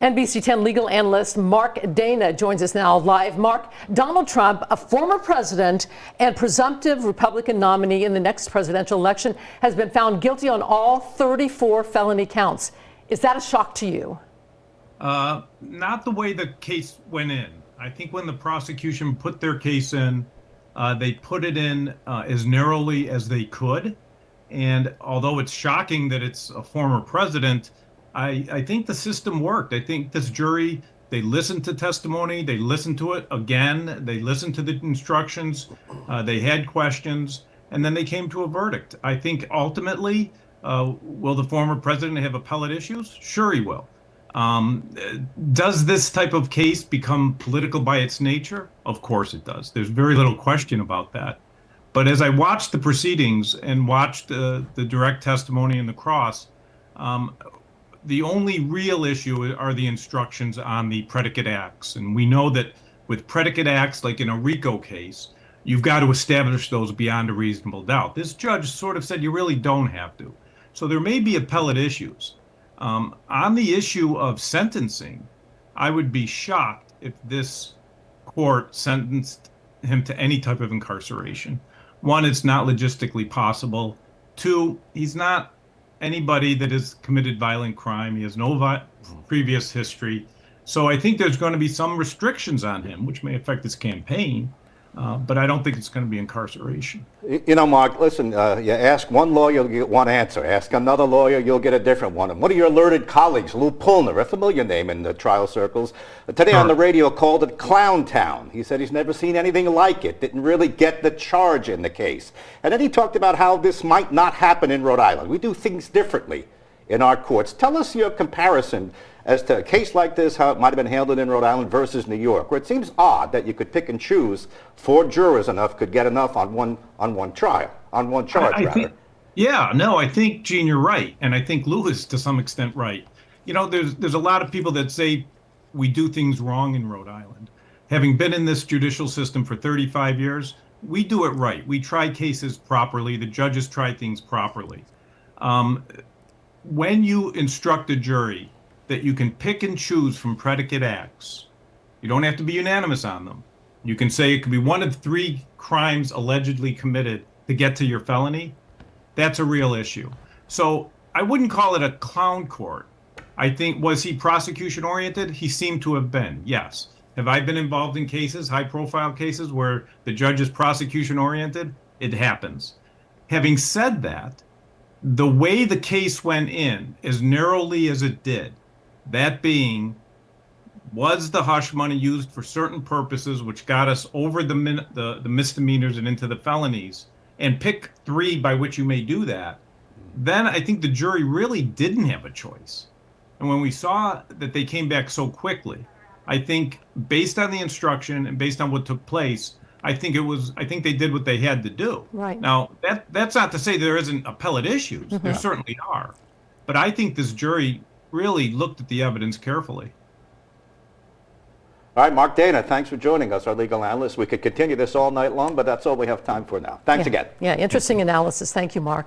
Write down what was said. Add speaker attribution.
Speaker 1: NBC 10 legal analyst Mark Dana joins us now live. Mark, Donald Trump, a former president and presumptive Republican nominee in the next presidential election, has been found guilty on all 34 felony counts. Is that a shock to you?
Speaker 2: Not the way the case went in. I think when the prosecution put their case in, they put it in as narrowly as they could. And although it's shocking that it's a former president, I think the system worked. I think this jury, they listened to testimony, they listened to it again, they listened to the instructions, they had questions, and then they came to a verdict. I think ultimately, will the former president have appellate issues? Sure he will. Does this type of case become political by its nature? Of course it does. There's very little question about that. But as I watched the proceedings and watched the direct testimony and the cross, the only real issue are the instructions on the predicate acts. And we know that with predicate acts, like in a RICO case, you've got to establish those beyond a reasonable doubt. This judge sort of said you really don't have to. So there may be appellate issues. On the issue of sentencing, I would be shocked if this court sentenced him to any type of incarceration. One, it's not logistically possible. Two, he's not anybody that has committed violent crime. He has no previous history. So I think there's going to be some restrictions on him, which may affect his campaign. But I don't think it's going to be incarceration.
Speaker 3: You know, Mark, listen, you ask one lawyer, you'll get one answer. Ask another lawyer, you'll get a different one. And one of your alerted colleagues, Lou Pulner, a familiar name in the trial circles, today on the radio called it Clown Town. He said he's never seen anything like it, didn't really get the charge in the case. And then he talked about how this might not happen in Rhode Island. We do things differently in our courts. Tell us your comparison as to a case like this, how it might have been handled in Rhode Island versus New York, where it seems odd that you could pick and choose 4 jurors could get enough on one charge, rather.
Speaker 2: I think, Gene, you're right. And I think Lou is to some extent right. You know, there's a lot of people that say we do things wrong in Rhode Island. Having been in this judicial system for 35 years, we do it right. We try cases properly. The judges try things properly. When you instruct a jury that you can pick and choose from predicate acts, you don't have to be unanimous on them. You can say it could be one of 3 crimes allegedly committed to get to your felony. That's a real issue. So I wouldn't call it a clown court. I think, was he prosecution oriented? He seemed to have been, yes. Have I been involved in cases, high profile cases, where the judge is prosecution oriented? It happens. Having said that, the way the case went in as narrowly as it did, that being, was the hush money used for certain purposes which got us over the misdemeanors and into the felonies, and pick 3 by which you may do that, then I think the jury really didn't have a choice. And when we saw that they came back so quickly, I think based on the instruction and based on what took place, I think they did what they had to do.
Speaker 1: Right.
Speaker 2: Now, that's not to say there isn't appellate issues. There certainly are. But I think this jury really looked at the evidence carefully.
Speaker 3: All right, Mark Dana, thanks for joining us, our legal analyst. We could continue this all night long, but that's all we have time for now. Thanks again.
Speaker 1: Yeah, interesting analysis. Thank you, Mark.